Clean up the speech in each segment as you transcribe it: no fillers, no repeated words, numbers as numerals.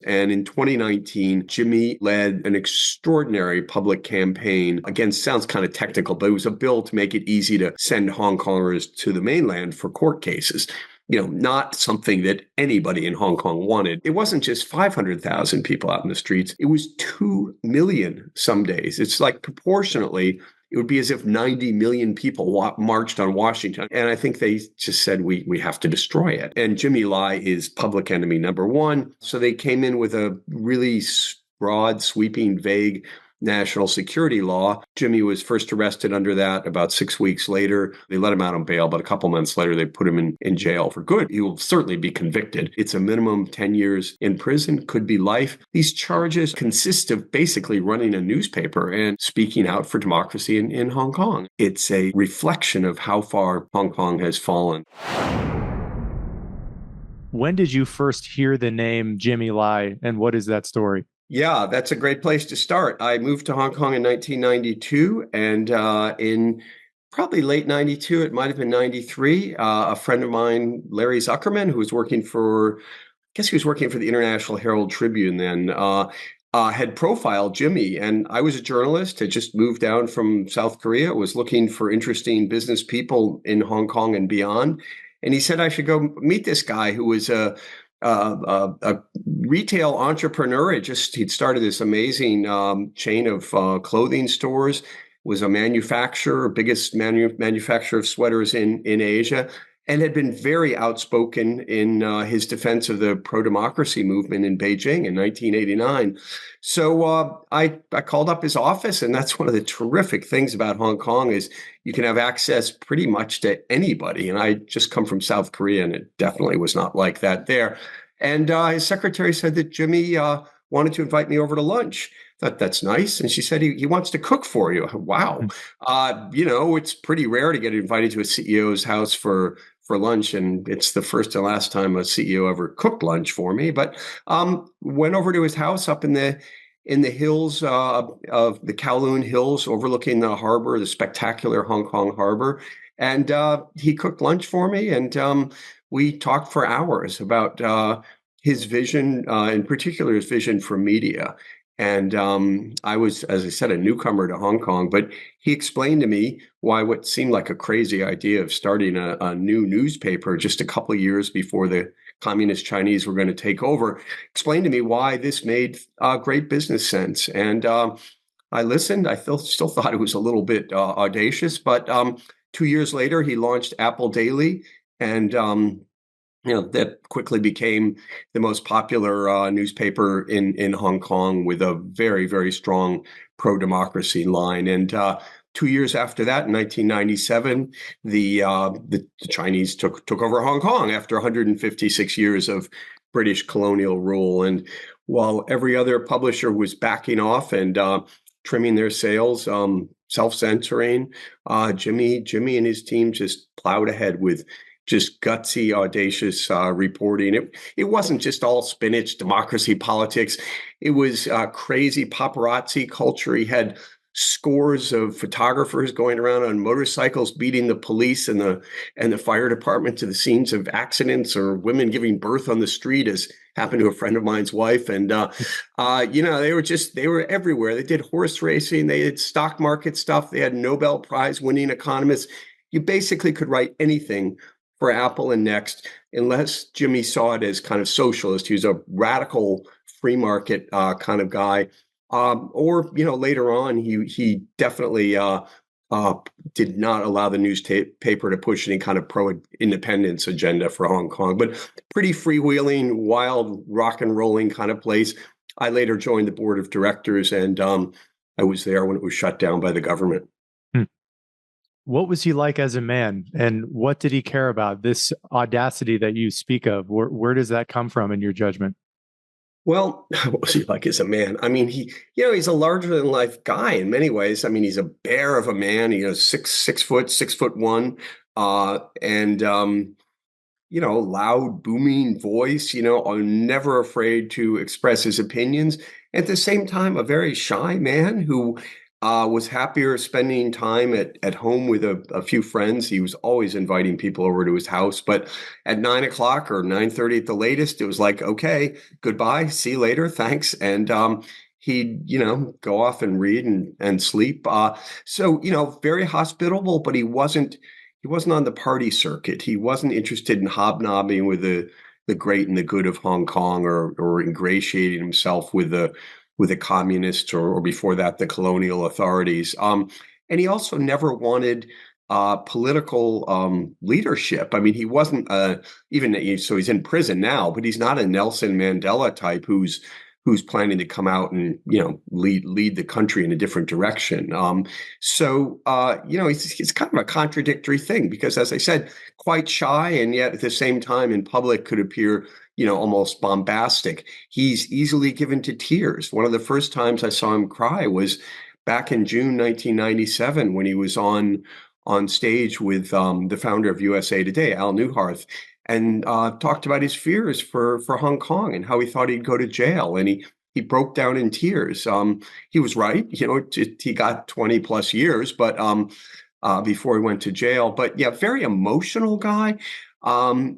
And in 2019, Jimmy led an extraordinary public campaign against, sounds kind of technical, but it was a bill to make it easy to send Hong Kongers to the mainland for court cases. Not something that anybody in Hong Kong wanted. It wasn't just 500,000 people out in the streets. It was 2 million some days. It's like proportionately, it would be as if 90 million people marched on Washington. And I think they just said, we have to destroy it. And Jimmy Lai is public enemy number one. So they came in with a really broad, sweeping, vague national security law. Jimmy was first arrested under that. About 6 weeks later, they let him out on bail, but a couple months later, they put him in jail for good. He will certainly be convicted. It's a minimum 10 years in prison, could be life. These charges consist of basically running a newspaper and speaking out for democracy in Hong Kong. It's a reflection of how far Hong Kong has fallen. When did you first hear the name Jimmy Lai, and what is that story? Yeah, that's a great place to start. I moved to Hong Kong in 1992, and in probably late 92, it might have been 93, a friend of mine, Larry Zuckerman, who was working for, I guess he was working for the International Herald Tribune then, had profiled Jimmy. And I was a journalist, had just moved down from South Korea, was looking for interesting business people in Hong Kong and beyond. And he said I should go meet this guy who was a retail entrepreneur. He'd started this amazing chain of clothing stores, was a manufacturer, biggest manufacturer of sweaters in Asia, and had been very outspoken in his defense of the pro-democracy movement in Beijing in 1989. So I called up his office, and that's one of the terrific things about Hong Kong is you can have access pretty much to anybody. And I just come from South Korea, and it definitely was not like that there. And his secretary said that Jimmy wanted to invite me over to lunch. Thought that's nice. And she said, he wants to cook for you. Wow. It's pretty rare to get invited to a CEO's house for lunch. And it's the first and last time a CEO ever cooked lunch for me. But went over to his house up in the hills of the Kowloon Hills, overlooking the harbor, the spectacular Hong Kong harbor. And he cooked lunch for me. And we talked for hours about his vision, in particular, his vision for media. And I was, as I said, a newcomer to Hong Kong, but he explained to me why what seemed like a crazy idea of starting a new newspaper just a couple of years before the communist Chinese were going to take over, explained to me why this made great business sense. And I listened. I still thought it was a little bit audacious, but 2 years later, he launched Apple Daily, and that quickly became the most popular newspaper in Hong Kong with a very, very strong pro-democracy line. And 2 years after that, in 1997, the Chinese took over Hong Kong after 156 years of British colonial rule. And while every other publisher was backing off and trimming their sails, self-censoring, Jimmy and his team just plowed ahead with just gutsy, audacious reporting. It wasn't just all spinach, democracy, politics. It was crazy paparazzi culture. He had scores of photographers going around on motorcycles, beating the police and the fire department to the scenes of accidents, or women giving birth on the street, as happened to a friend of mine's wife. And they were everywhere. They did horse racing. They did stock market stuff. They had Nobel Prize winning economists. You basically could write anything for Apple and Next, unless Jimmy saw it as kind of socialist. He was a radical free market kind of guy. Later on, he definitely did not allow the newspaper to push any kind of pro-independence agenda for Hong Kong, but pretty freewheeling, wild, rock and rolling kind of place. I later joined the board of directors, and I was there when it was shut down by the government. What was he like as a man, and what did he care about? This audacity that you speak of, where does that come from in your judgment? Well, what was he like as a man? I mean, he's a larger than life guy in many ways. I mean, he's a bear of a man. He was 6'1", loud, booming voice, never afraid to express his opinions. At the same time, a very shy man who Was happier spending time at home with a few friends. He was always inviting people over to his house, but at 9 o'clock or 9:30 at the latest, it was like, okay, goodbye, see you later, thanks. And he'd, go off and read and sleep. So, very hospitable, but he wasn't on the party circuit. He wasn't interested in hobnobbing with the great and the good of Hong Kong, or ingratiating himself with the communists, or before that, the colonial authorities. And he also never wanted political leadership. I mean, he wasn't so he's in prison now, but he's not a Nelson Mandela type who's planning to come out and lead the country in a different direction. He's kind of a contradictory thing, because, as I said, quite shy, and yet at the same time in public could appear almost bombastic. He's easily given to tears. One of the first times I saw him cry was back in June 1997, when he was on stage with the founder of USA Today, Al Newharth, and talked about his fears for Hong Kong and how he thought he'd go to jail. And he broke down in tears. He was right. He got 20 plus years, but before he went to jail. But yeah, very emotional guy.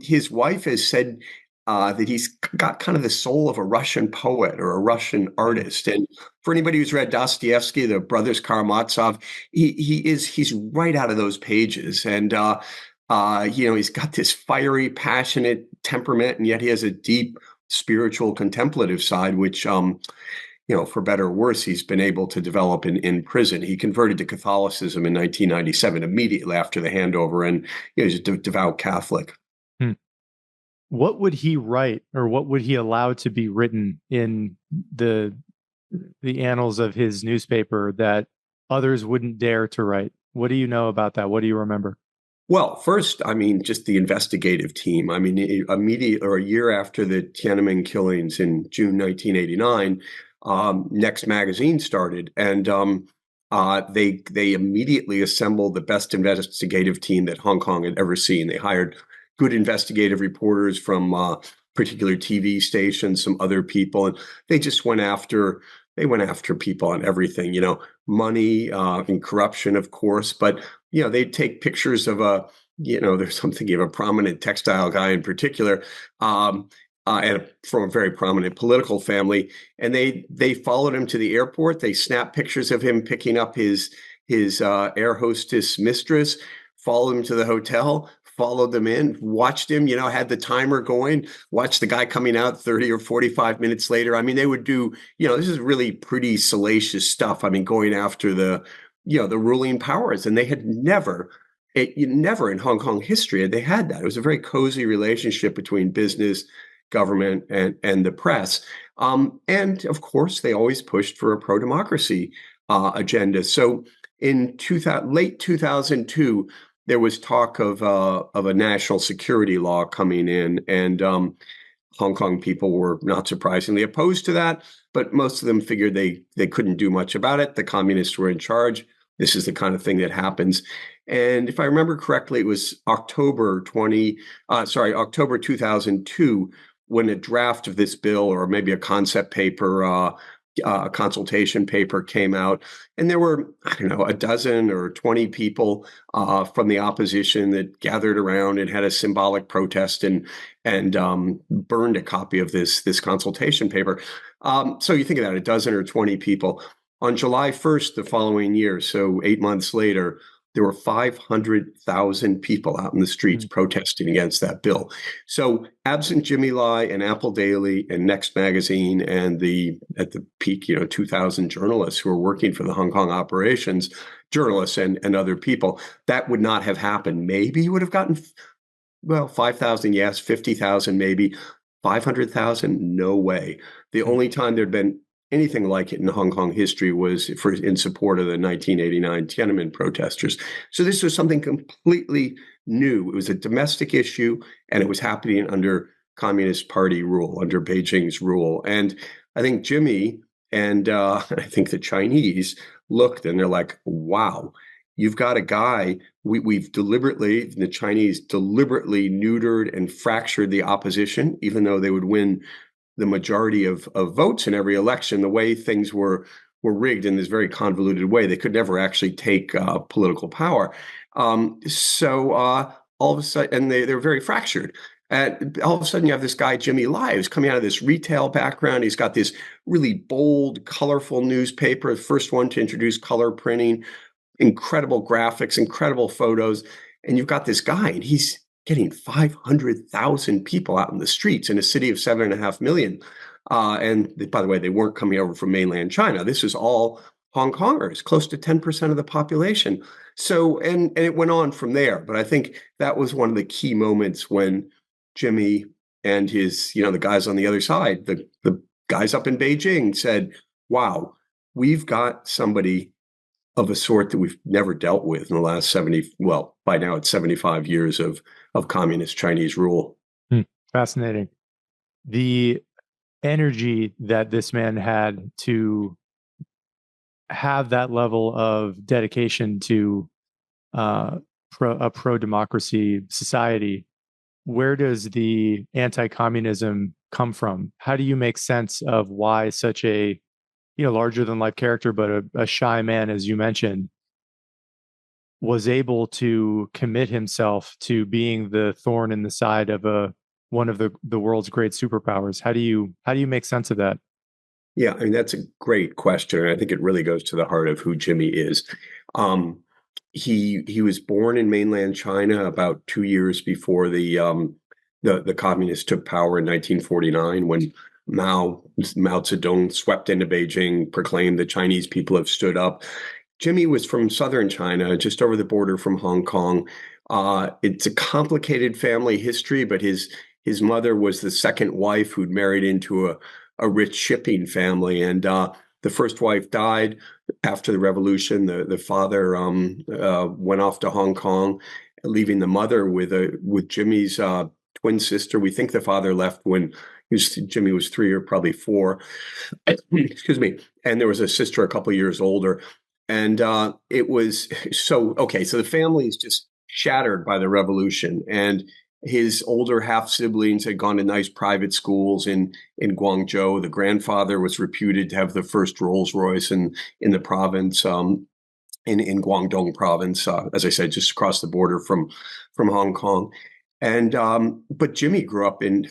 His wife has said that he's got kind of the soul of a Russian poet or a Russian artist. And for anybody who's read Dostoevsky, the brothers Karamazov, he's right out of those pages. And he's got this fiery, passionate temperament, and yet he has a deep spiritual, contemplative side, which for better or worse, he's been able to develop in prison. He converted to Catholicism in 1997, immediately after the handover, and he's a devout Catholic. What would he write, or what would he allow to be written in the annals of his newspaper that others wouldn't dare to write? What do you know about that? What do you remember? Well, first, I mean, just the investigative team. I mean, a year after the Tiananmen killings in June 1989, Next Magazine started, and they immediately assembled the best investigative team that Hong Kong had ever seen. They hired good investigative reporters from particular TV stations, some other people, and they just went after people on everything, money and corruption, of course, but they'd take pictures of I'm thinking of a prominent textile guy in particular, and from a very prominent political family, and they followed him to the airport. They snapped pictures of him picking up his air hostess mistress, followed him to the hotel, followed them in, watched him, had the timer going, watched the guy coming out 30 or 45 minutes later. I mean, they would do, this is really pretty salacious stuff. I mean, going after the ruling powers, and they had never in Hong Kong history had they had that. It was a very cozy relationship between business, government, and the press. And of course, they always pushed for a pro-democracy agenda. So in late 2002, there was talk of a national security law coming in, and Hong Kong people were not surprisingly opposed to that, but most of them figured they couldn't do much about it. The communists were in charge. This is the kind of thing that happens. And if I remember correctly, it was October 2002, when a draft of this bill, or maybe a concept paper, a consultation paper, came out, and there were, I don't know, a dozen or 20 people from the opposition that gathered around and had a symbolic protest and burned a copy of this consultation paper. So you think of that, a dozen or 20 people. On July 1st, the following year, so 8 months later, there were 500,000 people out in the streets protesting against that bill. So absent Jimmy Lai and Apple Daily and Next Magazine and at the peak, 2,000 journalists who were working for the Hong Kong operations, journalists and other people, that would not have happened. Maybe you would have gotten, 5,000, yes, 50,000, maybe 500,000. No way. The only time there'd been anything like it in Hong Kong history was in support of the 1989 Tiananmen protesters. So this was something completely new. It was a domestic issue, and it was happening under Communist Party rule, under Beijing's rule. And I think Jimmy and I think the Chinese looked, and they're like, wow, you've got a guy, the Chinese deliberately neutered and fractured the opposition, even though they would win the majority of votes in every election. The way things were were rigged in this very convoluted way. They could never actually take political power. So all of a sudden, and they're very fractured. And all of a sudden, you have this guy, Jimmy Lai, who's coming out of this retail background. He's got this really bold, colorful newspaper, the first one to introduce color printing, incredible graphics, incredible photos. And you've got this guy, and he's getting 500,000 people out in the streets in a city of 7.5 million. And by the way, they weren't coming over from mainland China. This was all Hong Kongers, close to 10% of the population. So, and it went on from there. But I think that was one of the key moments when Jimmy and his, the guys on the other side, the guys up in Beijing said, wow, we've got somebody of a sort that we've never dealt with in the last 70, well, by now it's 75 years of communist Chinese rule. Fascinating. The energy that this man had to have that level of dedication to a pro-democracy society, where does the anti-communism come from? How do you make sense of why such a larger than life character, but a shy man, as you mentioned, was able to commit himself to being the thorn in the side of one of the world's great superpowers? How do you make sense of that? Yeah, I mean, that's a great question. I think it really goes to the heart of who Jimmy is. He was born in mainland China about 2 years before the communists took power in 1949, when Mao Zedong swept into Beijing, proclaimed the Chinese people have stood up. Jimmy was from southern China, just over the border from Hong Kong. It's a complicated family history, but his mother was the second wife who'd married into a rich shipping family, and the first wife died after the revolution. The father went off to Hong Kong, leaving the mother with Jimmy's twin sister. We think the father left when Jimmy was 3 or probably 4. Excuse me. And there was a sister a couple of years older. And it was so the family is just shattered by the revolution. And his older half siblings had gone to nice private schools in Guangzhou. The grandfather was reputed to have the first Rolls Royce in the province, in Guangdong province, as I said, just across the border from Hong Kong. And but Jimmy grew up in,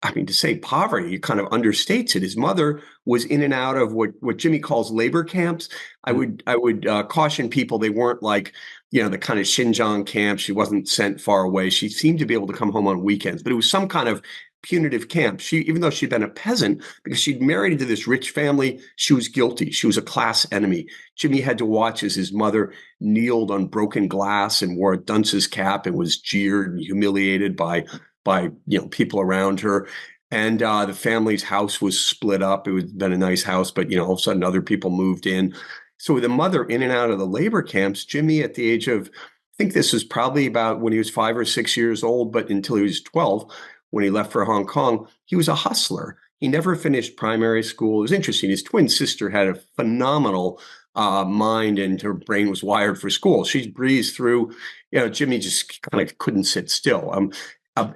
I mean, to say poverty kind of understates it. His mother was in and out of what Jimmy calls labor camps. I would caution people, they weren't like, the kind of Xinjiang camp. She wasn't sent far away. She seemed to be able to come home on weekends, but it was some kind of punitive camp. Even though she'd been a peasant, because she'd married into this rich family, she was guilty. She was a class enemy. Jimmy had to watch as his mother kneeled on broken glass and wore a dunce's cap and was jeered and humiliated by people around her. And the family's house was split up. It had been a nice house, but all of a sudden other people moved in. So with the mother in and out of the labor camps, Jimmy, at the age of, I think this was probably about when he was 5 or 6 years old, but until he was 12, when he left for Hong Kong, he was a hustler. He never finished primary school. It was interesting. His twin sister had a phenomenal mind, and her brain was wired for school. She breezed through. Jimmy just kind of couldn't sit still.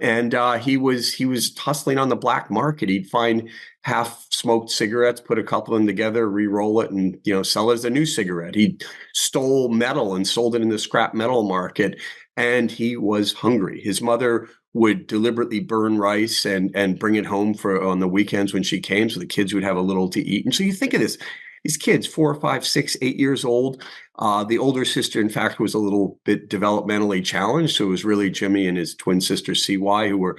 And he was hustling on the black market. He'd find half-smoked cigarettes, put a couple of them together, re-roll it, and sell it as a new cigarette. He stole metal and sold it in the scrap metal market, and he was hungry. His mother would deliberately burn rice and bring it home on the weekends when she came, so the kids would have a little to eat. And so you think of this. These kids, 4, 5, 6, 8 years old. The older sister, in fact, was a little bit developmentally challenged. So it was really Jimmy and his twin sister, CY, who were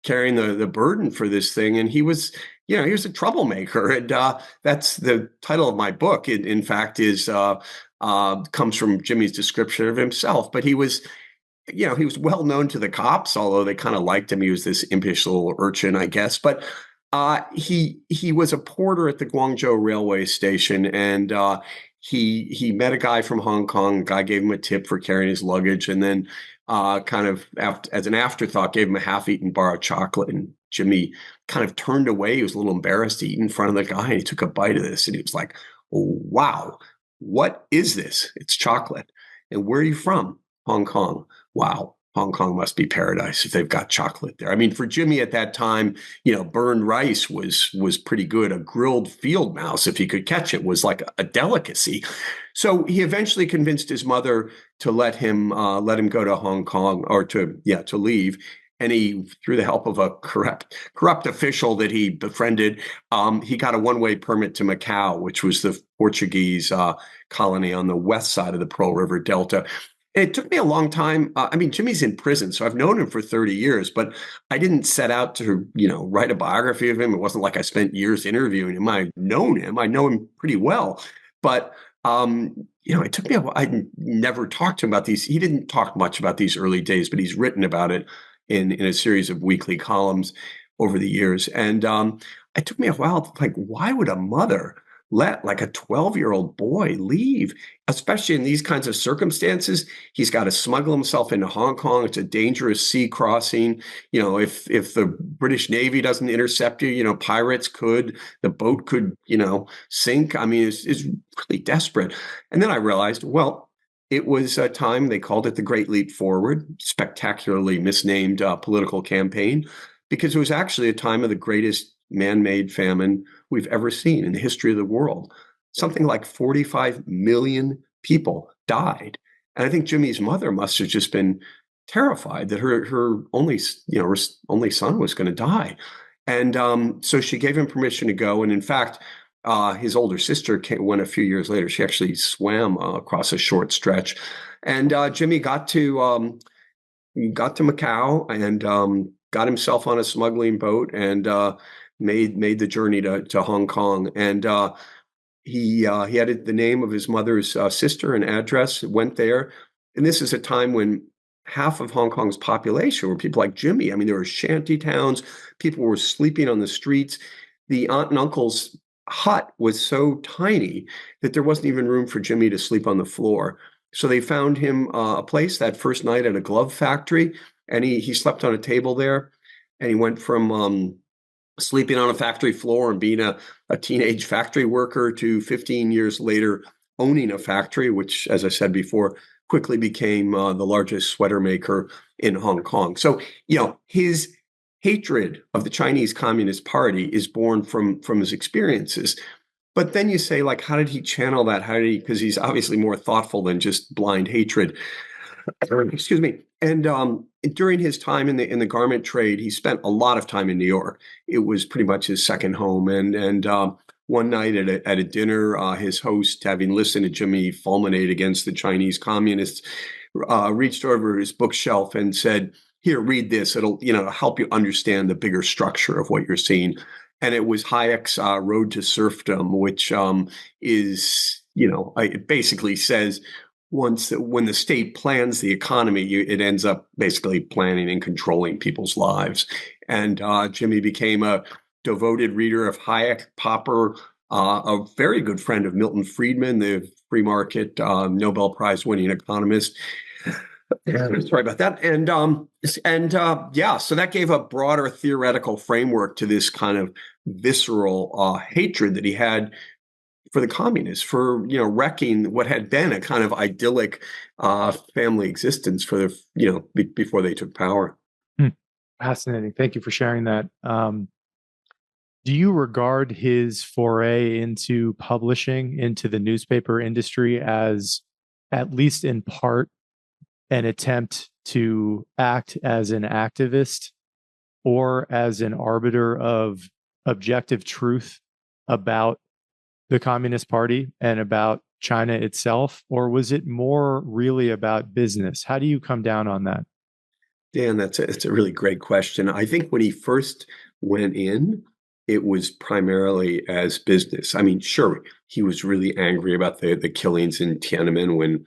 carrying the burden for this thing. And he was a troublemaker. And that's the title of my book. It, in fact, comes from Jimmy's description of himself. But he was well known to the cops, although they kind of liked him. He was this impish little urchin, I guess. But he was a porter at the Guangzhou railway station, and he met a guy from Hong Kong. The guy gave him a tip for carrying his luggage, and then kind of as an afterthought, gave him a half-eaten bar of chocolate. And Jimmy kind of turned away. He was a little embarrassed to eat in front of the guy, and he took a bite of this, and he was like, "Oh, wow, what is this? It's chocolate. And where are you from?" "Hong Kong." "Wow, Hong Kong must be paradise if they've got chocolate there. I mean, for Jimmy at that time, burned rice was pretty good. A grilled field mouse, if he could catch it, was like a delicacy. So he eventually convinced his mother to let him go to Hong Kong, or to leave. And he, through the help of a corrupt official that he befriended, he got a one-way permit to Macau, which was the Portuguese colony on the west side of the Pearl River Delta. And it took me a long time. I mean, Jimmy's in prison, so I've known him for 30 years, but I didn't set out to, write a biography of him. It wasn't like I spent years interviewing him. I know him pretty well. But, it took me a while. I never talked to him about these. He didn't talk much about these early days, but he's written about it in a series of weekly columns over the years. And it took me a while to, like, why would a mother let like a 12-year-old boy leave, especially in these kinds of circumstances? He's got to smuggle himself into Hong Kong. It's a dangerous sea crossing. If the British Navy doesn't intercept you, pirates could, the boat could, sink. I mean, it's really desperate. And then I realized, well, it was a time, they called it the Great Leap Forward, spectacularly misnamed political campaign, because it was actually a time of the greatest man-made famine we've ever seen in the history of the world. Something like 45 million people died. And I think Jimmy's mother must have just been terrified that her only son was going to die. And so she gave him permission to go. And in fact, his older sister went a few years later. She actually swam across a short stretch. And Jimmy got to Macau and got himself on a smuggling boat and made the journey to Hong Kong. And he had the name of his mother's sister and address, went there. And this is a time when half of Hong Kong's population were people like Jimmy. I mean, there were shanty towns. People were sleeping on the streets. The aunt and uncle's hut was so tiny that there wasn't even room for Jimmy to sleep on the floor. So they found him a place that first night at a glove factory, and he slept on a table there. And he went from sleeping on a factory floor and being a teenage factory worker to 15 years later owning a factory, which, as I said before, quickly became the largest sweater maker in Hong Kong. So, his hatred of the Chinese Communist Party is born from his experiences. But then you say, like, how did he channel that? Because he's obviously more thoughtful than just blind hatred. Excuse me. And during his time in the garment trade, he spent a lot of time in New York. It was pretty much his second home. And one night at a dinner, his host, having listened to Jimmy fulminate against the Chinese communists, reached over his bookshelf and said, "Here, read this. It'll help you understand the bigger structure of what you're seeing." And it was Hayek's Road to Serfdom, which is, it basically says when the state plans the economy, it ends up basically planning and controlling people's lives. And Jimmy became a devoted reader of Hayek, Popper, a very good friend of Milton Friedman, the free market Nobel Prize winning economist. Sorry about that. So that gave a broader theoretical framework to this kind of visceral hatred that he had for the communists, for wrecking what had been a kind of idyllic family existence for before they took power. Fascinating. Thank you for sharing that. Do you regard his foray into publishing, into the newspaper industry, as, at least in part, an attempt to act as an activist or as an arbiter of objective truth about the Communist Party and about China itself? Or was it more really about business? How do you come down on that? Dan, it's a really great question. I think when he first went in, it was primarily as business. I mean, sure, he was really angry about the killings in Tiananmen when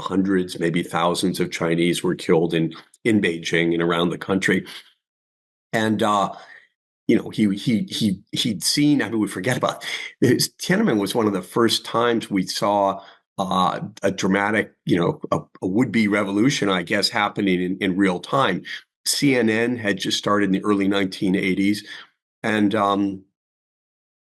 hundreds, maybe thousands of Chinese were killed in Beijing and around the country. And he'd seen. I mean, we forget about this. Tiananmen was one of the first times we saw a dramatic, a would-be revolution, I guess, happening in real time. CNN had just started in the early 1980s, and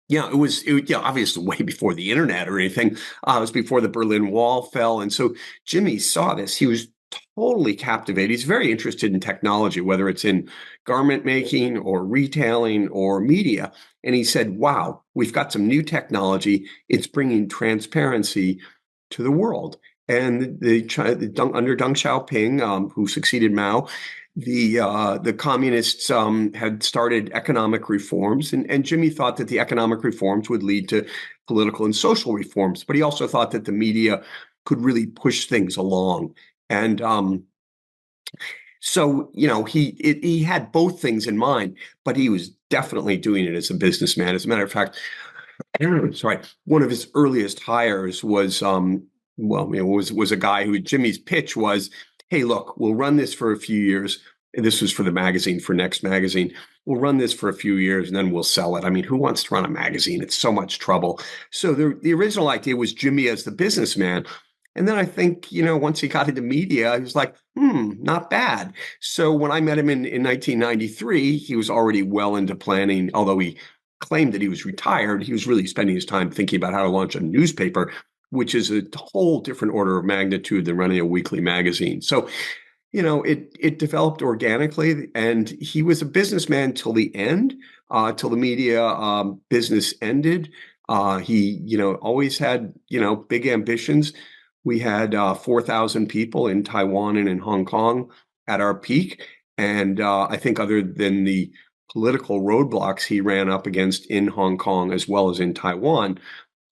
it was obviously way before the internet or anything. It was before the Berlin Wall fell, and so Jimmy saw this. He was totally captivated. He's very interested in technology, whether it's in garment making or retailing or media. And he said, wow, we've got some new technology. It's bringing transparency to the world. And under Deng Xiaoping, who succeeded Mao, the communists had started economic reforms, and Jimmy thought that the economic reforms would lead to political and social reforms. But he also thought that the media could really push things along. And so, he had both things in mind, but he was definitely doing it as a businessman. As a matter of fact, sorry, one of his earliest hires was was a guy who Jimmy's pitch was, hey, look, we'll run this for a few years. And this was for the magazine, for Next Magazine. We'll run this for a few years and then we'll sell it. I mean, who wants to run a magazine? It's so much trouble. So the original idea was Jimmy as the businessman. And then I think, once he got into media, he was like, not bad. So when I met him in 1993, he was already well into planning, although he claimed that he was retired. He was really spending his time thinking about how to launch a newspaper, which is a whole different order of magnitude than running a weekly magazine. So, it developed organically, and he was a businessman till the end, till the media business ended. He, always had, big ambitions. We had 4,000 people in Taiwan and in Hong Kong at our peak. And I think other than the political roadblocks he ran up against in Hong Kong as well as in Taiwan,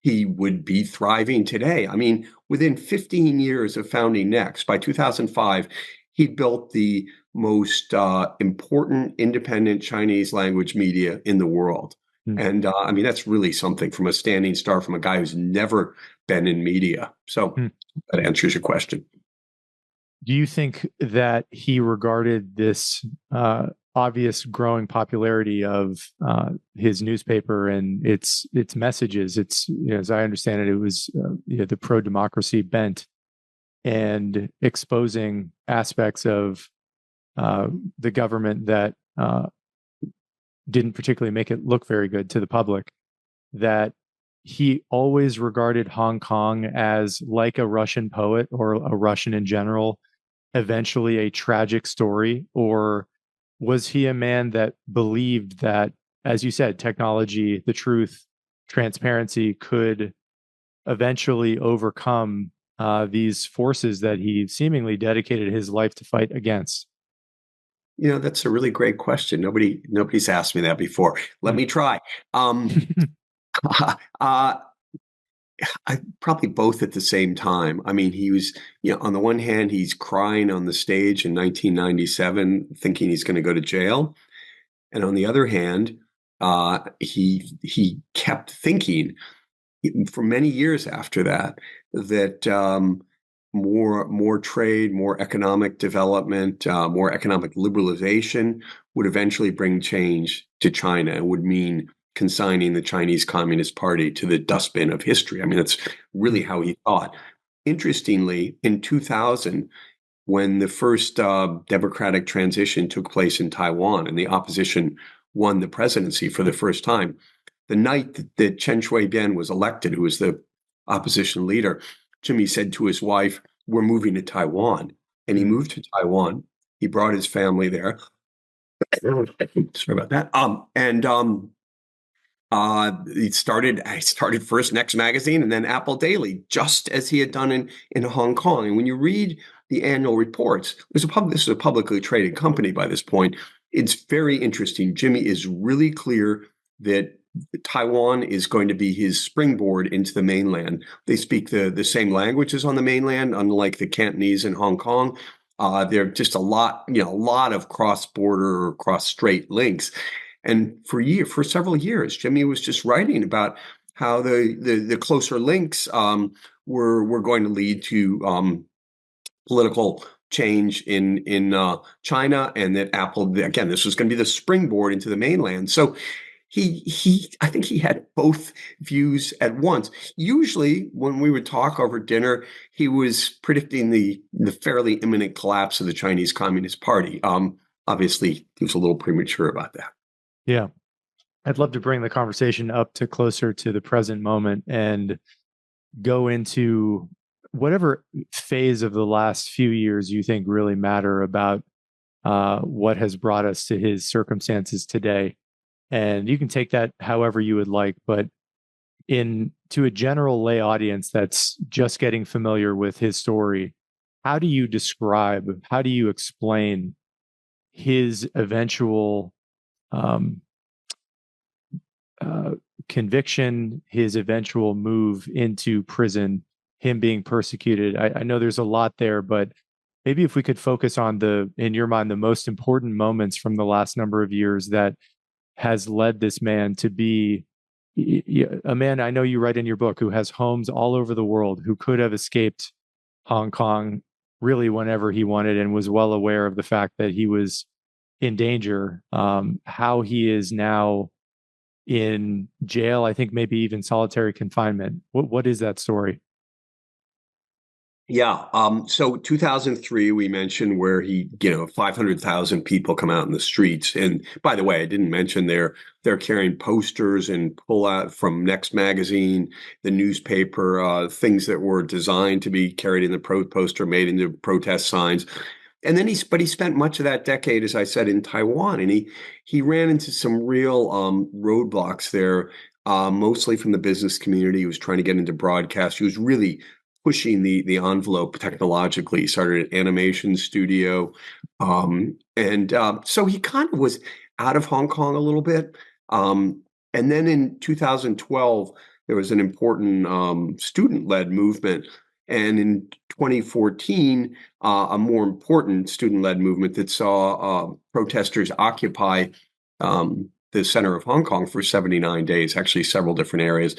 he would be thriving today. I mean, within 15 years of founding Next, by 2005, he built the most important independent Chinese language media in the world. And I mean, that's really something from a standing start from a guy who's never been in media. So that answers your question. Do you think that he regarded this obvious growing popularity of his newspaper and its messages? It's, as I understand it, it was the pro-democracy bent and exposing aspects of the government that didn't particularly make it look very good to the public, that he always regarded Hong Kong as, like a Russian poet or a Russian in general, eventually a tragic story? Or was he a man that believed that, as you said, technology, the truth, transparency could eventually overcome these forces that he seemingly dedicated his life to fight against? That's a really great question. Nobody's asked me that before. Let me try. I probably both at the same time. I mean, he was, on the one hand, he's crying on the stage in 1997, thinking he's going to go to jail. And on the other hand, he kept thinking for many years after that more trade, more economic development, more economic liberalization would eventually bring change to China and would mean consigning the Chinese Communist Party to the dustbin of history. I mean, that's really how he thought. Interestingly, in 2000, when the first democratic transition took place in Taiwan and the opposition won the presidency for the first time, the night that Chen Shui-bian was elected, who was the opposition leader, Jimmy said to his wife, "We're moving to Taiwan." And he moved to Taiwan. He brought his family there. Sorry about that. I started first Next Magazine and then Apple Daily, just as he had done in Hong Kong. And when you read the annual reports, this is a publicly traded company by this point. It's very interesting. Jimmy is really clear that Taiwan is going to be his springboard into the mainland. They speak the same languages on the mainland, unlike the Cantonese in Hong Kong. There are just a lot of cross-border or cross-strait links. And for several years, Jimmy was just writing about how the closer links were going to lead to political change in China, and that Apple, again, this was going to be the springboard into the mainland. So I think he had both views at once. Usually when we would talk over dinner, he was predicting the fairly imminent collapse of the Chinese Communist Party. Obviously, he was a little premature about that. Yeah. I'd love to bring the conversation up to closer to the present moment and go into whatever phase of the last few years you think really matter about what has brought us to his circumstances today. And you can take that however you would like, but in to a general lay audience that's just getting familiar with his story, how do you describe, how do you explain his eventual um, uh, conviction, his eventual move into prison, him being persecuted? I know there's a lot there, but maybe if we could focus on in your mind, the most important moments from the last number of years that has led this man to be a man, I know you write in your book, who has homes all over the world, who could have escaped Hong Kong really whenever he wanted and was well aware of the fact that he was in danger. How he is now in jail, I think maybe even solitary confinement. What is that story? Yeah. So 2003, we mentioned where 500,000 people come out in the streets. And by the way, I didn't mention they're carrying posters and pull out from Next Magazine, the newspaper, things that were designed to be carried in the poster, made into protest signs. And then he spent much of that decade, as I said, in Taiwan, and he ran into some real roadblocks there, mostly from the business community. He was trying to get into broadcast. He was really pushing the envelope technologically. He started an animation studio, and so he kind of was out of Hong Kong a little bit. And then in 2012, there was an important student-led movement. And in 2014, a more important student-led movement that saw protesters occupy the center of Hong Kong for 79 days, actually several different areas.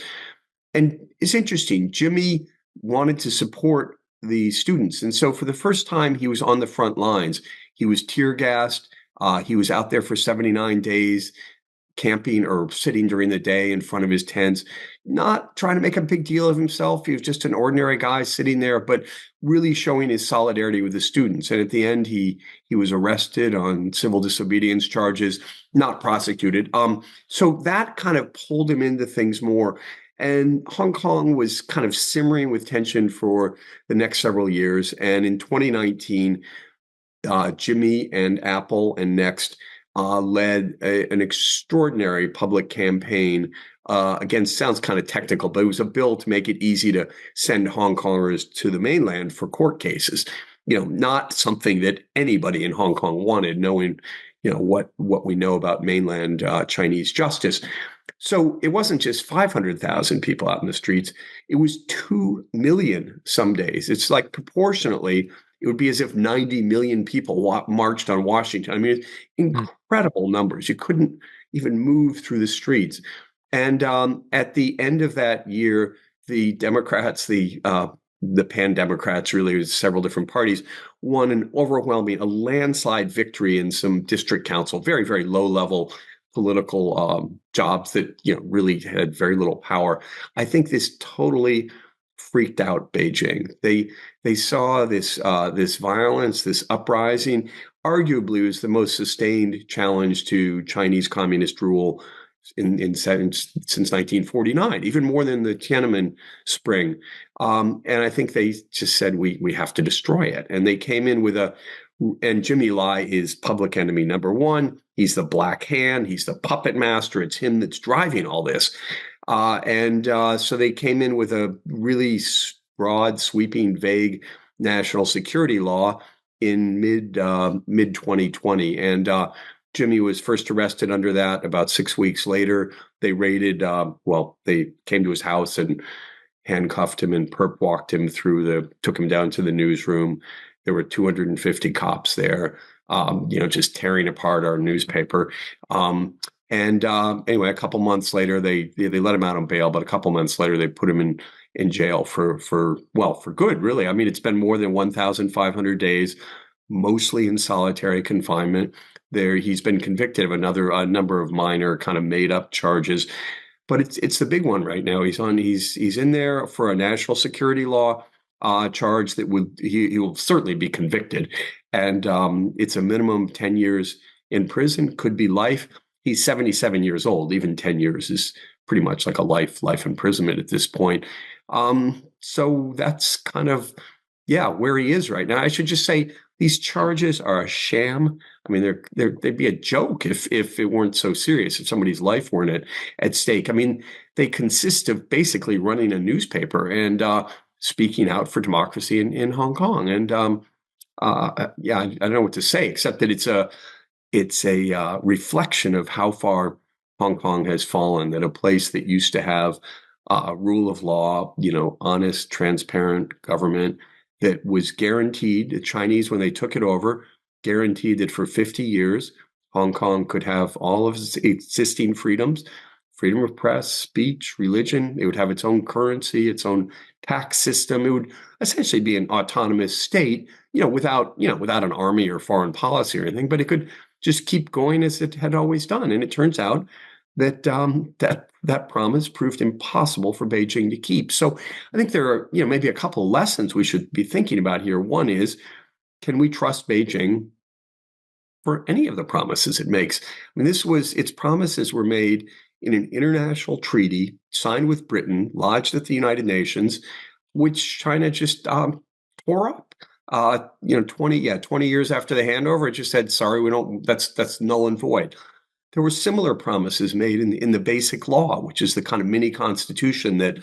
And it's interesting, Jimmy wanted to support the students. And so for the first time, he was on the front lines. He was tear gassed. He was out there for 79 days, camping or sitting during the day in front of his tents, not trying to make a big deal of himself. He was just an ordinary guy sitting there, but really showing his solidarity with the students. And at the end, he was arrested on civil disobedience charges, not prosecuted. So that kind of pulled him into things more. And Hong Kong was kind of simmering with tension for the next several years. And in 2019, Jimmy and Apple and Next led an extraordinary public campaign. Again, sounds kind of technical, but it was a bill to make it easy to send Hong Kongers to the mainland for court cases. Not something that anybody in Hong Kong wanted, knowing, what we know about mainland Chinese justice. So it wasn't just 500,000 people out in the streets. It was 2 million some days. It's like proportionately, it would be as if 90 million people marched on Washington. I mean, incredible numbers. You couldn't even move through the streets. And at the end of that year, the Democrats, the pan-Democrats, really, with several different parties, won a landslide victory in some district council, very, very low-level political jobs that really had very little power. I think this totally freaked out Beijing. They saw this violence, this uprising. Arguably, was the most sustained challenge to Chinese communist rule since 1949, even more than the Tiananmen Spring. And I think they just said we have to destroy it. And they came in and Jimmy Lai is public enemy number one. He's the black hand. He's the puppet master. It's him that's driving all this. So they came in with a really broad, sweeping, vague national security law in mid 2020. And Jimmy was first arrested under that. About 6 weeks later, they raided. They came to his house and handcuffed him and perp walked him took him down to the newsroom. There were 250 cops there, just tearing apart our newspaper. Anyway, a couple months later, they let him out on bail, but a couple months later, they put him in jail for good, really. I mean, it's been more than 1,500 days, mostly in solitary confinement. He's been convicted of a number of minor kind of made up charges, but it's the big one right now. He's in there for a national security law charge that he will certainly be convicted, and it's a minimum 10 years in prison, could be life. He's 77 years old. Even 10 years is pretty much like a life imprisonment at this point. So that's kind of, yeah, where he is right now. I should just say these charges are a sham. I mean, they'd be a joke if it weren't so serious, if somebody's life weren't at stake. I mean, they consist of basically running a newspaper and speaking out for democracy in Hong Kong. And yeah, I don't know what to say except that it's a reflection of how far Hong Kong has fallen. That a place that used to have rule of law, honest, transparent government that was guaranteed, the Chinese, when they took it over, guaranteed that for 50 years, Hong Kong could have all of its existing freedoms, freedom of press, speech, religion. It would have its own currency, its own tax system. It would essentially be an autonomous state, without an army or foreign policy or anything, but it could just keep going as it had always done. And it turns out that that promise proved impossible for Beijing to keep. So I think there are, maybe a couple of lessons we should be thinking about here. One is, can we trust Beijing for any of the promises it makes? I mean, its promises were made in an international treaty signed with Britain, lodged at the United Nations, which China just tore up. 20 years after the handover, it just said, sorry, we don't, that's null and void. There were similar promises made in the Basic Law, which is the kind of mini constitution that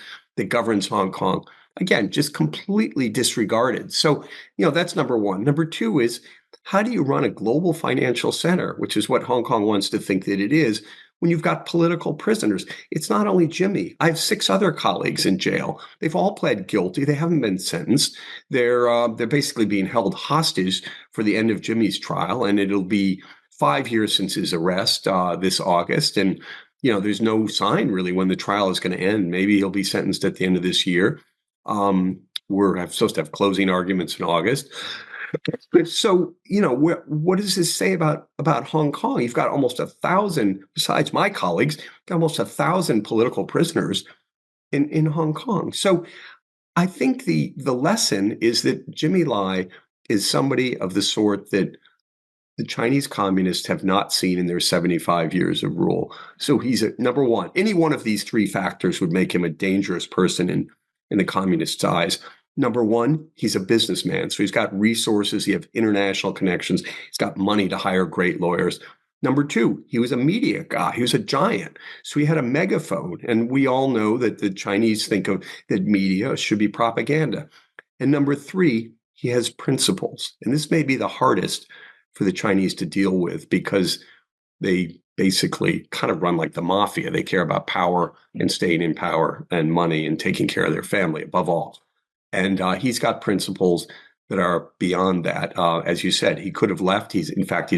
governs Hong Kong. Again, just completely disregarded. So, that's number one. Number two is, how do you run a global financial center, which is what Hong Kong wants to think that it is, when you've got political prisoners? It's not only Jimmy. I have 6 other colleagues in jail. They've all pled guilty. They haven't been sentenced. They're basically being held hostage for the end of Jimmy's trial, and it'll be 5 years since his arrest this August. And, there's no sign really when the trial is going to end. Maybe he'll be sentenced at the end of this year. We're supposed to have closing arguments in August. So, what does this say about Hong Kong? You've got almost 1,000, besides my colleagues, almost 1,000 political prisoners in Hong Kong. So I think the lesson is that Jimmy Lai is somebody of the sort that the Chinese communists have not seen in their 75 years of rule. So he's number one. Any one of these 3 factors would make him a dangerous person in the communists' eyes. Number one, he's a businessman. So he's got resources. He has international connections. He's got money to hire great lawyers. Number two, he was a media guy. He was a giant. So he had a megaphone. And we all know that the Chinese think of that media should be propaganda. And number three, he has principles. And this may be the hardest for the Chinese to deal with, because they basically kind of run like the mafia. They care about power and staying in power and money and taking care of their family above all. And he's got principles that are beyond that. As you said, he could have left. He's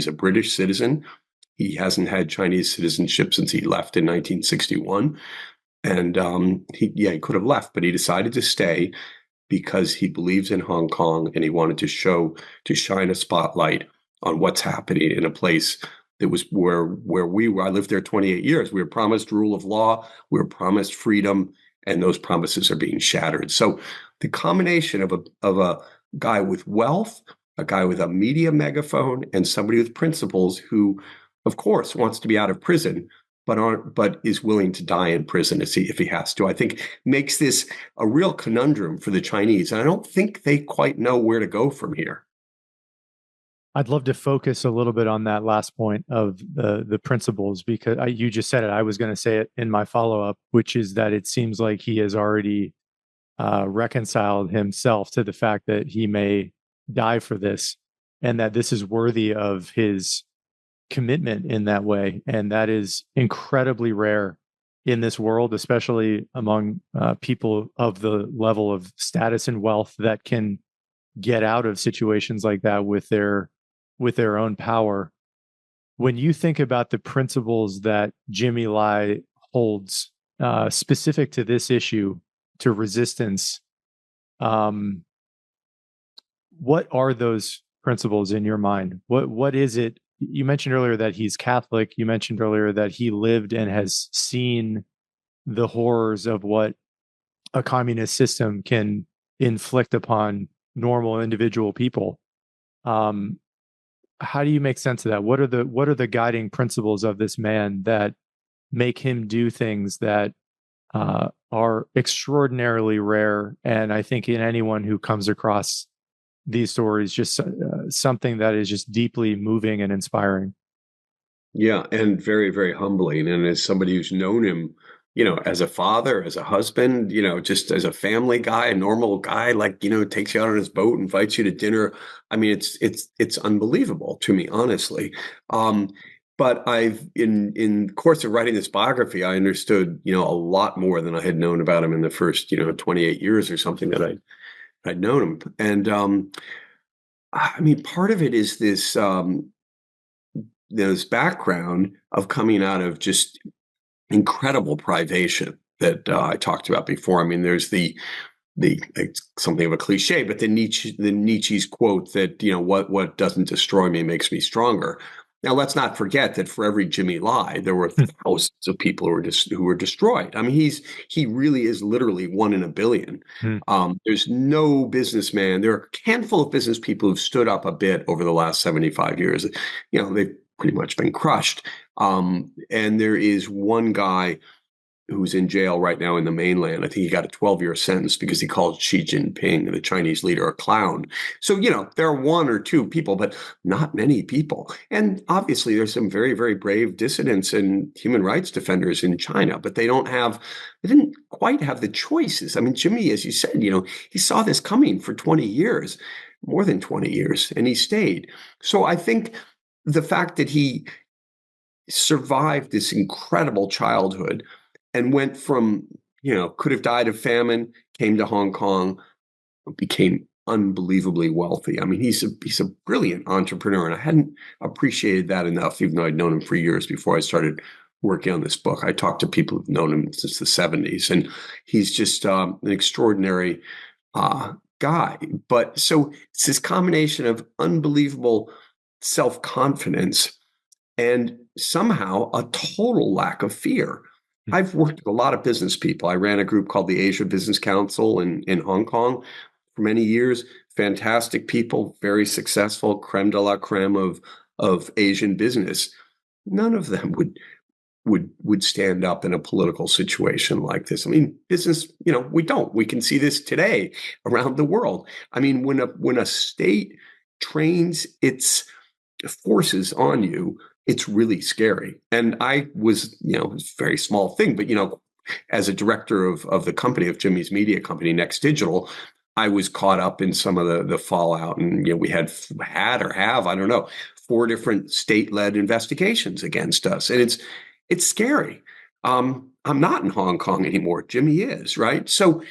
a British citizen. He hasn't had Chinese citizenship since he left in 1961. And he could have left, but he decided to stay because he believes in Hong Kong, and he wanted to shine a spotlight on what's happening in a place that was where we were. I lived there 28 years. We were promised rule of law. We were promised freedom, and those promises are being shattered. So the combination of a guy with wealth, a guy with a media megaphone, and somebody with principles who, of course, wants to be out of prison, but is willing to die in prison if he has to, I think makes this a real conundrum for the Chinese. And I don't think they quite know where to go from here. I'd love to focus a little bit on that last point of the principles, because you just said it. I was going to say it in my follow-up, which is that it seems like he has already reconciled himself to the fact that he may die for this, and that this is worthy of his commitment in that way. And that is incredibly rare in this world, especially among people of the level of status and wealth that can get out of situations like that with their own power. When you think about the principles that Jimmy Lai holds specific to this issue, to resistance, what are those principles in your mind? What is it? You mentioned earlier that he's Catholic. You mentioned earlier that he lived and has seen the horrors of what a communist system can inflict upon normal individual people. How do you make sense of that? What are the guiding principles of this man that make him do things that are extraordinarily rare. And I think in anyone who comes across these stories, just something that is just deeply moving and inspiring. Yeah, and very, very humbling. And as somebody who's known him, as a father, as a husband, just as a family guy, a normal guy, like, takes you out on his boat, invites you to dinner. I mean, it's unbelievable to me, honestly. But in the course of writing this biography, I understood, a lot more than I had known about him in the first, 28 years or something that I'd known him. And I mean, part of it is this background of coming out of just incredible privation that I talked about before. I mean, there's it's something of a cliche, but Nietzsche's quote that what doesn't destroy me makes me stronger. Now, let's not forget that for every Jimmy Lai, there were thousands of people who were destroyed. I mean, he really is literally one in a billion. Mm. There's no businessman. There are a handful of business people who've stood up a bit over the last 75 years. They've pretty much been crushed. And there is one guy who's in jail right now in the mainland. I think he got a 12-year sentence because he called Xi Jinping, the Chinese leader, a clown. So, there are one or two people, but not many people. And obviously, there's some very, very brave dissidents and human rights defenders in China, but they didn't quite have the choices. I mean, Jimmy, as you said, he saw this coming for 20 years, more than 20 years, and he stayed. So I think the fact that he survived this incredible childhood and went from, could have died of famine, came to Hong Kong, became unbelievably wealthy. I mean, he's a brilliant entrepreneur, and I hadn't appreciated that enough, even though I'd known him for years before I started working on this book. I talked to people who've known him since the 70s, and he's just an extraordinary guy. But so it's this combination of unbelievable self-confidence and somehow a total lack of fear. I've worked with a lot of business people. I ran a group called the Asia Business Council in Hong Kong for many years. Fantastic people, very successful, creme de la creme of Asian business. None of them would stand up in a political situation like this. I mean, business, we can see this today around the world. I mean, when a state trains its forces on you, it's really scary. And I was, it's a very small thing, but, as a director of the company, of Jimmy's media company, Next Digital, I was caught up in some of the fallout. And, we had or have, I don't know, 4 different state-led investigations against us. And it's scary. I'm not in Hong Kong anymore. Jimmy is, right? So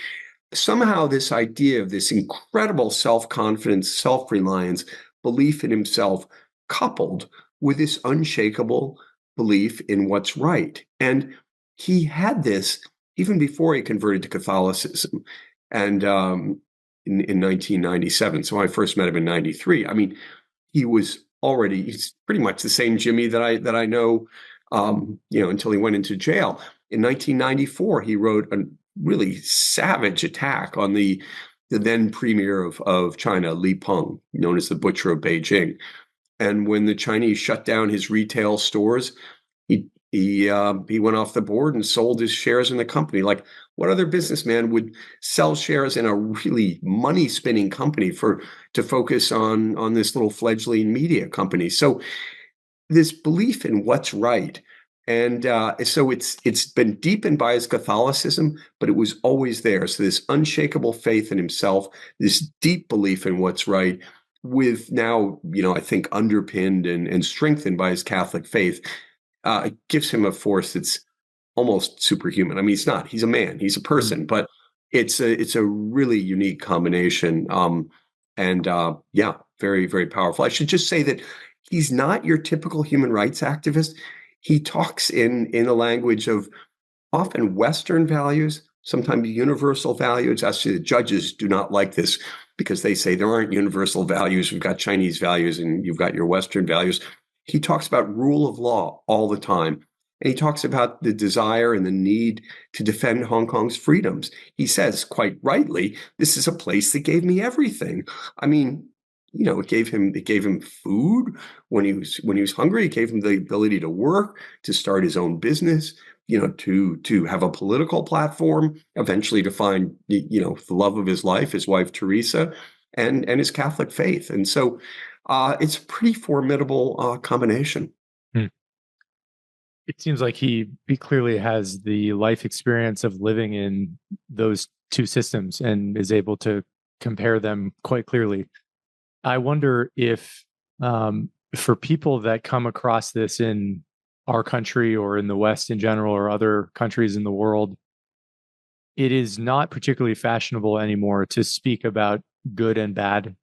somehow this idea of this incredible self-confidence, self-reliance, belief in himself, coupled with this unshakable belief in what's right. And he had this even before he converted to Catholicism, and in 1997. So I first met him in 93. I mean, he's pretty much the same Jimmy that I know, until he went into jail. In 1994, he wrote a really savage attack on the then premier of China, Li Peng, known as the Butcher of Beijing. And when the Chinese shut down his retail stores, he went off the board and sold his shares in the company. Like, what other businessman would sell shares in a really money spinning company to focus on this little fledgling media company? So this belief in what's right. And so it's been deepened by his Catholicism, but it was always there. So this unshakable faith in himself, this deep belief in what's right, with now, I think underpinned and strengthened by his Catholic faith, it gives him a force that's almost superhuman. I mean, he's a man, he's a person, but it's a really unique combination. Yeah, very, very powerful. I should just say that he's not your typical human rights activist. He talks in a language of often Western values, sometimes universal values. Actually, the judges do not like this because they say there aren't universal values. We've got Chinese values and you've got your Western values. He talks about rule of law all the time. And he talks about the desire and the need to defend Hong Kong's freedoms. He says, quite rightly, this is a place that gave me everything. I mean, it gave him food when he was hungry. It gave him the ability to work, to start his own business. to have a political platform, eventually to find, the love of his life, his wife, Teresa, and his Catholic faith. And so it's a pretty formidable combination. Hmm. It seems like he clearly has the life experience of living in those two systems and is able to compare them quite clearly. I wonder if for people that come across this in our country or in the West in general or other countries in the world, it is not particularly fashionable anymore to speak about good and bad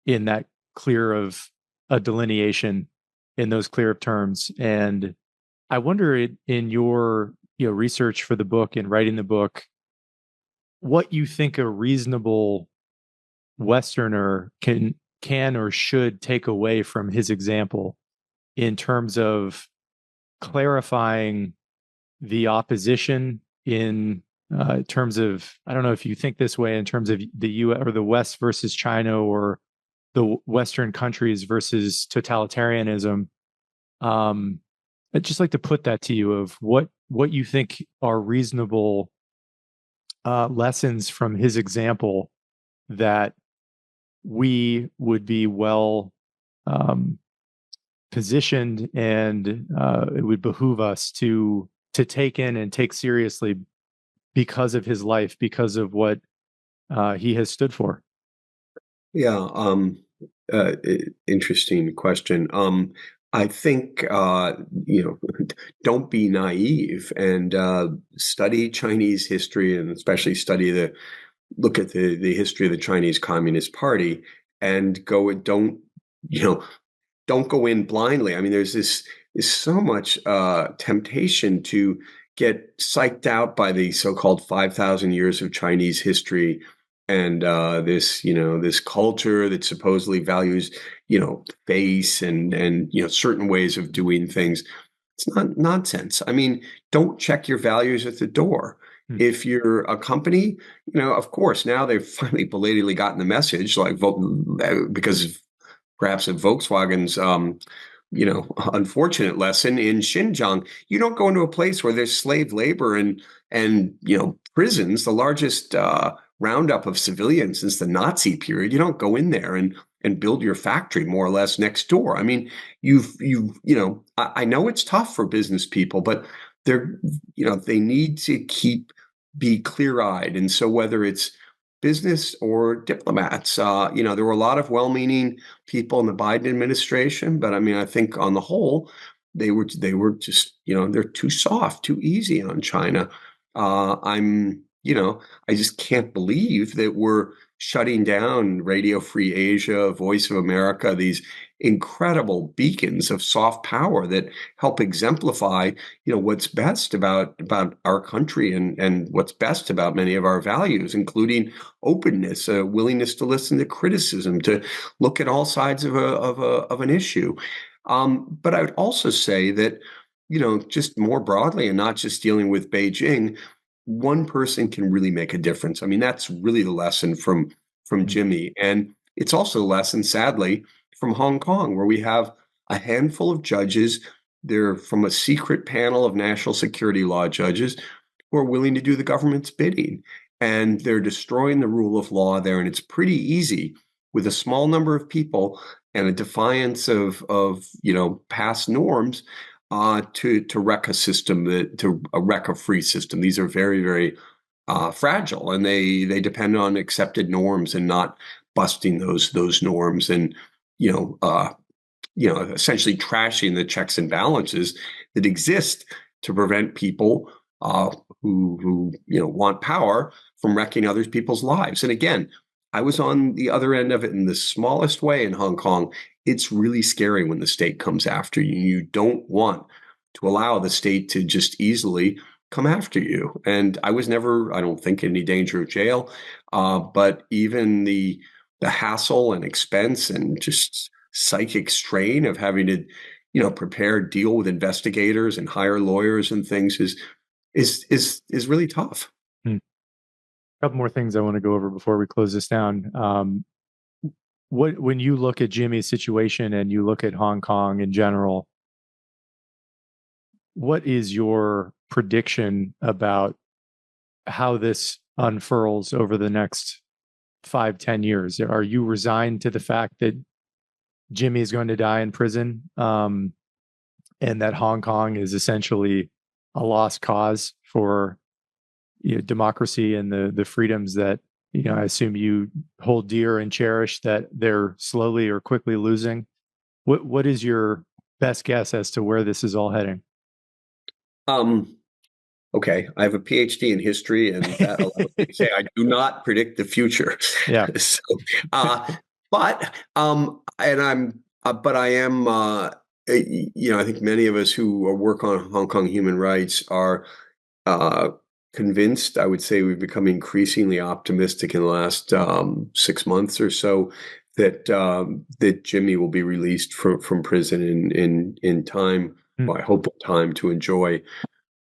in that clear of a delineation, in those clear of terms. And I wonder, in your research for the book and writing the book, what you think a reasonable Westerner can or should take away from his example in terms of clarifying the opposition in terms of, I don't know if you think this way, in terms of the U.S. or the West versus China, or the Western countries versus totalitarianism. I'd just like to put that to you, of what you think are reasonable lessons from his example that we would be well positioned, and it would behoove us to take in and take seriously because of his life, because of what he has stood for. Yeah, interesting question. I think don't be naive and study Chinese history, and especially look at the history of the Chinese Communist Party, and don't go in blindly. I mean, there's so much temptation to get psyched out by the so-called 5,000 years of Chinese history, and this culture that supposedly values, face and certain ways of doing things. It's not nonsense. I mean, don't check your values at the door. If you're a company, of course, now they've finally belatedly gotten the message, like because of perhaps of Volkswagen's, unfortunate lesson in Xinjiang. You don't go into a place where there's slave labor and prisons, the largest roundup of civilians since the Nazi period. You don't go in there and build your factory more or less next door. I mean, I know it's tough for business people, but they need to be clear-eyed. And so whether it's business or diplomats, there were a lot of well-meaning people in the Biden administration, but I mean, I think on the whole, they were just, they're too soft, too easy on China. I just can't believe that we're shutting down Radio Free Asia, Voice of America, these incredible beacons of soft power that help exemplify, what's best about our country and what's best about many of our values, including openness, a willingness to listen to criticism, to look at all sides of an issue. But I would also say that, just more broadly, and not just dealing with Beijing, one person can really make a difference. I mean, that's really the lesson from Jimmy. And it's also a lesson, sadly, from Hong Kong, where we have a handful of judges. They're from a secret panel of national security law judges who are willing to do the government's bidding. And they're destroying the rule of law there. And it's pretty easy with a small number of people and a defiance of past norms to wreck a system, to wreck a free system. These are very, very fragile, and they depend on accepted norms and not busting those norms, and essentially trashing the checks and balances that exist to prevent people who want power from wrecking other people's lives. And again, I was on the other end of it in the smallest way in Hong Kong. It's really scary when the state comes after you. You don't want to allow the state to just easily come after you. And I was never, I don't think, in any danger of jail. But even the hassle and expense and just psychic strain of having to, prepare, deal with investigators and hire lawyers and things is really tough. A couple more things I want to go over before we close this down. When you look at Jimmy's situation and you look at Hong Kong in general, what is your prediction about how this unfurls over the next 5-10 years? Are you resigned to the fact that Jimmy is going to die in prison, and that Hong Kong is essentially a lost cause for democracy and the freedoms that I assume you hold dear and cherish, that they're slowly or quickly losing? What is your best guess as to where this is all heading? Okay, I have a PhD in history, and that allows me to say I do not predict the future. Yeah. So, but and but I am, I think many of us who work on Hong Kong human rights are convinced. I would say we've become increasingly optimistic in the last 6 months or so that Jimmy will be released from prison in time. Well, I hope in time to enjoy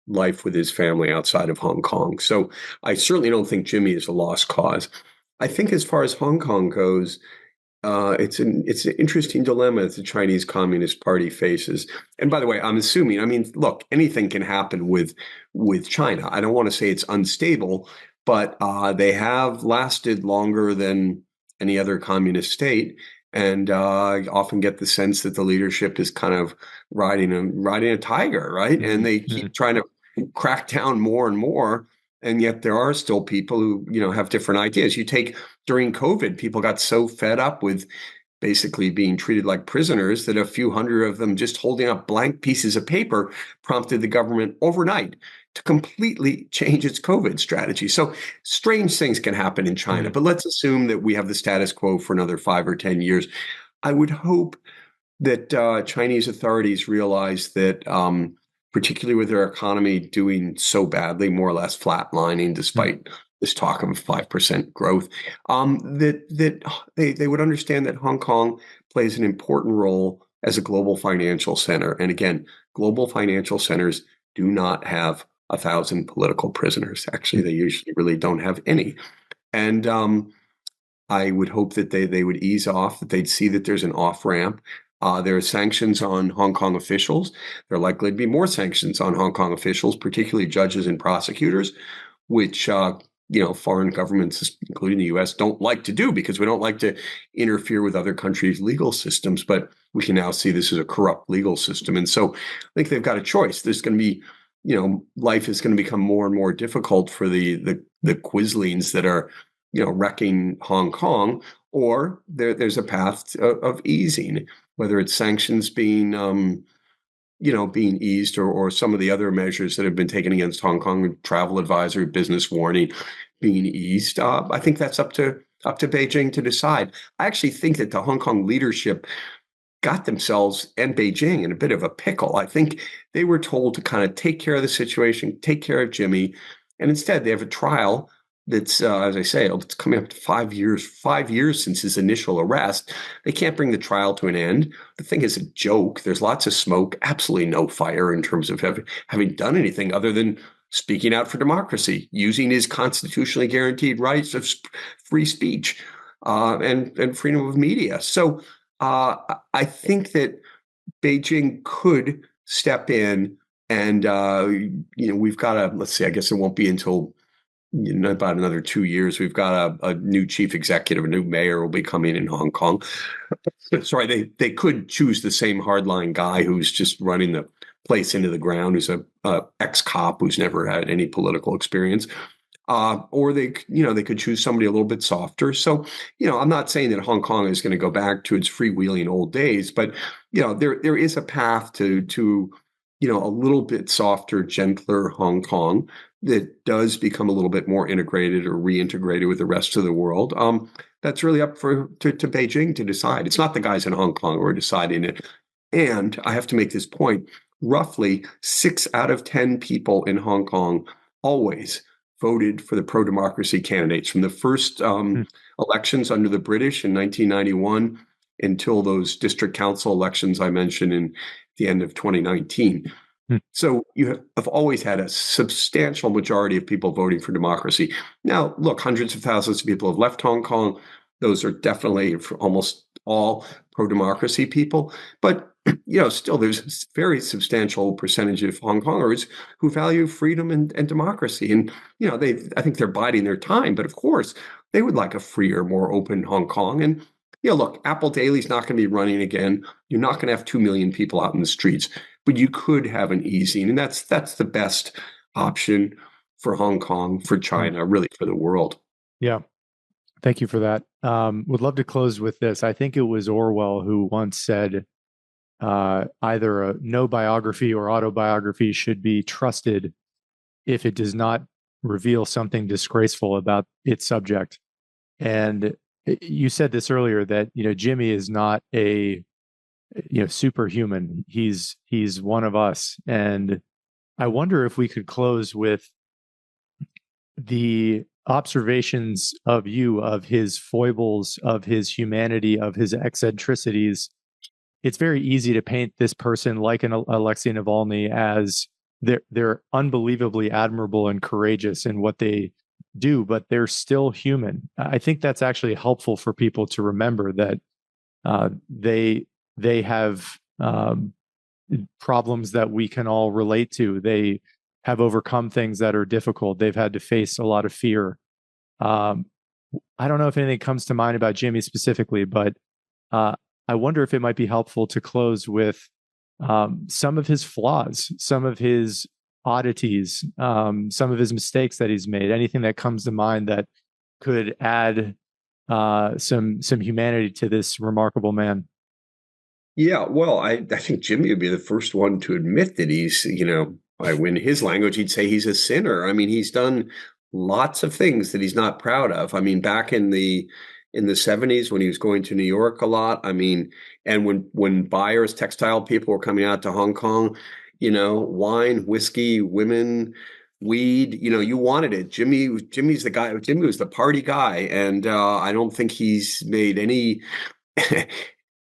life with his family outside of Hong Kong. So I certainly don't think Jimmy is a lost cause. I think as far as Hong Kong goes, it's an interesting dilemma that the Chinese Communist Party faces. And by the way, I'm assuming, I mean, look, anything can happen with China. I don't want to say it's unstable, but they have lasted longer than any other communist state. And I often get the sense that the leadership is kind of riding a tiger, right? And they keep trying to crack down more and more. And yet there are still people who, have different ideas. You take during COVID, people got so fed up with basically being treated like prisoners that a few hundred of them just holding up blank pieces of paper prompted the government overnight to completely change its COVID strategy. So strange things can happen in China, but let's assume that we have the status quo for another 5 or 10 years. I would hope that Chinese authorities realize that particularly with their economy doing so badly, more or less flatlining despite this talk of 5% growth, that they would understand that Hong Kong plays an important role as a global financial center. And again, global financial centers do not have 1,000 political prisoners. Actually, they usually really don't have any. And I would hope that they would ease off, that they'd see that there's an off-ramp. There are sanctions on Hong Kong officials. There are likely to be more sanctions on Hong Kong officials, particularly judges and prosecutors, which foreign governments, including the U.S., don't like to do because we don't like to interfere with other countries' legal systems. But we can now see this is a corrupt legal system. And so I think they've got a choice. There's going to be, life is going to become more and more difficult for the Quislings that are, wrecking Hong Kong, or there's a path of easing, whether it's sanctions being eased or some of the other measures that have been taken against Hong Kong, travel advisory, business warning being eased. I think that's up to Beijing to decide. I actually think that the Hong Kong leadership got themselves and Beijing in a bit of a pickle. I think they were told to kind of take care of the situation, take care of Jimmy, and instead they have a trial that's, as I say, it's coming up to 5 years, 5 years since his initial arrest. They can't bring the trial to an end. The thing is a joke. There's lots of smoke, absolutely no fire in terms of having done anything other than speaking out for democracy, using his constitutionally guaranteed rights of free speech and freedom of media. So I think that Beijing could step in and, we've got let's see, I guess it won't be until about another 2 years, we've got a new chief executive, a new mayor will be coming in Hong Kong. Sorry, they could choose the same hardline guy who's just running the place into the ground, who's a ex-cop who's never had any political experience. Or they could choose somebody a little bit softer. So, I'm not saying that Hong Kong is going to go back to its freewheeling old days, but, there is a path to a little bit softer, gentler Hong Kong that does become a little bit more integrated or reintegrated with the rest of the world. That's really up to Beijing to decide. It's not the guys in Hong Kong who are deciding it. And I have to make this point, roughly 6 out of 10 people in Hong Kong always voted for the pro-democracy candidates from the first elections under the British in 1991 until those district council elections I mentioned in the end of 2019. So you have always had a substantial majority of people voting for democracy. Now, look, hundreds of thousands of people have left Hong Kong. Those are definitely almost all pro-democracy people. But still there's a very substantial percentage of Hong Kongers who value freedom and democracy. And, I think they're biding their time, but of course they would like a freer, more open Hong Kong. And, look, Apple Daily's not going to be running again. You're not going to have 2 million people out in the streets, but you could have an easing. And that's the best option for Hong Kong, for China, really for the world. Yeah. Thank you for that. Would love to close with this. I think it was Orwell who once said, either no biography or autobiography should be trusted if it does not reveal something disgraceful about its subject. And you said this earlier that, Jimmy is not a, superhuman. He's one of us. And I wonder if we could close with the observations of you, of his foibles, of his humanity, of his eccentricities. It's very easy to paint this person like an Alexei Navalny as they're unbelievably admirable and courageous in what they do, but they're still human. I think that's actually helpful for people to remember that they have problems that we can all relate to. They have overcome things that are difficult. They've had to face a lot of fear. I don't know if anything comes to mind about Jimmy specifically, but I wonder if it might be helpful to close with some of his flaws, some of his oddities, some of his mistakes that he's made. Anything that comes to mind that could add some humanity to this remarkable man. Yeah, well, I think Jimmy would be the first one to admit that he's, in his language, he'd say he's a sinner. I mean, he's done lots of things that he's not proud of. I mean, back in the 70s when he was going to New York a lot, I mean, and when buyers, textile people were coming out to Hong Kong, wine, whiskey, women, weed, you wanted it. Jimmy's the guy. Jimmy was the party guy, and I don't think he's made any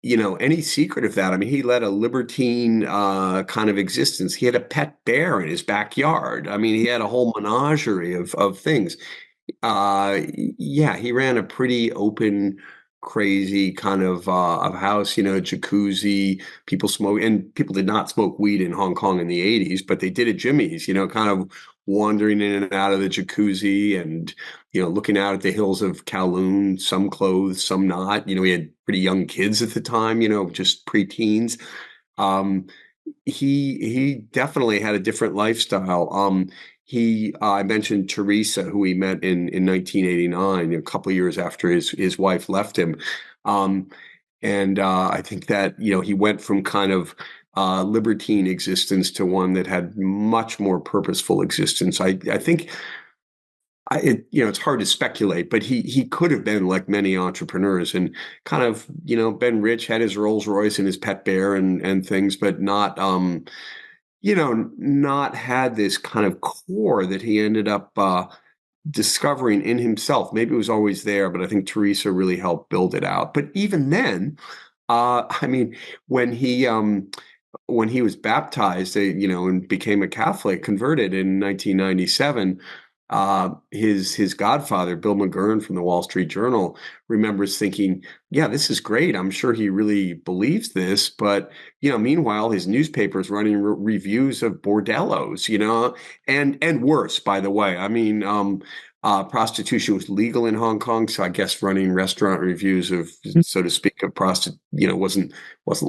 any secret of that. I mean, he led a libertine kind of existence. He had a pet bear in his backyard. I mean, he had a whole menagerie of things. Yeah, he ran a pretty open, crazy kind of house, jacuzzi. People smoke, and people did not smoke weed in Hong Kong in the 80s, but they did at Jimmy's, kind of wandering in and out of the jacuzzi and, looking out at the hills of Kowloon, some clothed, some not. We had pretty young kids at the time, just preteens. He definitely had a different lifestyle. I mentioned Teresa, who he met in 1989, a couple of years after his wife left him. And I think that, he went from kind of libertine existence to one that had much more purposeful existence. I think it's hard to speculate, but he could have been like many entrepreneurs and kind of, been rich, had his Rolls Royce and his pet bear and things, but not, not had this kind of core that he ended up discovering in himself. Maybe it was always there, but I think Teresa really helped build it out. But even then, I mean, when he was baptized, and became a Catholic, converted in 1997, his godfather, Bill McGurn from the Wall Street Journal, remembers thinking, yeah, this is great. I'm sure he really believes this. But, meanwhile, his newspaper is running reviews of bordellos, and worse, by the way. I mean, prostitution was legal in Hong Kong. So I guess running restaurant reviews of, so to speak, of wasn't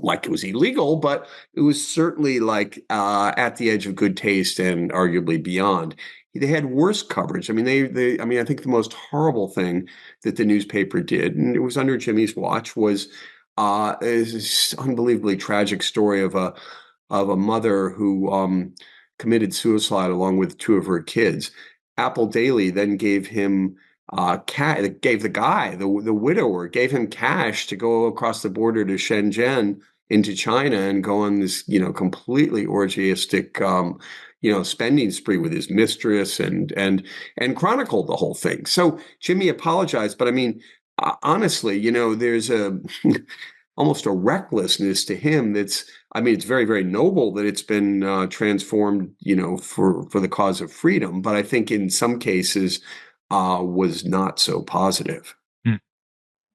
like it was illegal, but it was certainly like at the edge of good taste and arguably beyond. They had worse coverage. I mean, I think the most horrible thing that the newspaper did, and it was under Jimmy's watch, was this unbelievably tragic story of a mother who committed suicide along with 2 of her kids. Apple Daily then gave him gave the guy, the widower, gave him cash to go across the border to Shenzhen into China and go on this, completely orgiastic spending spree with his mistress and chronicled the whole thing. So Jimmy apologized, but I mean, honestly, there's almost a recklessness to him it's very, very noble that it's been transformed, for the cause of freedom. But I think in some cases was not so positive.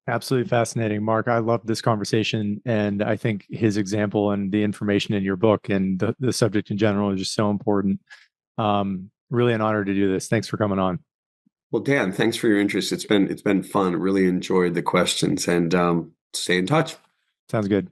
Absolutely fascinating, Mark. I love this conversation, and I think his example and the information in your book and the subject in general is just so important. Really an honor to do this. Thanks for coming on. Well, Dan, thanks for your interest. It's been fun. Really enjoyed the questions, and stay in touch. Sounds good.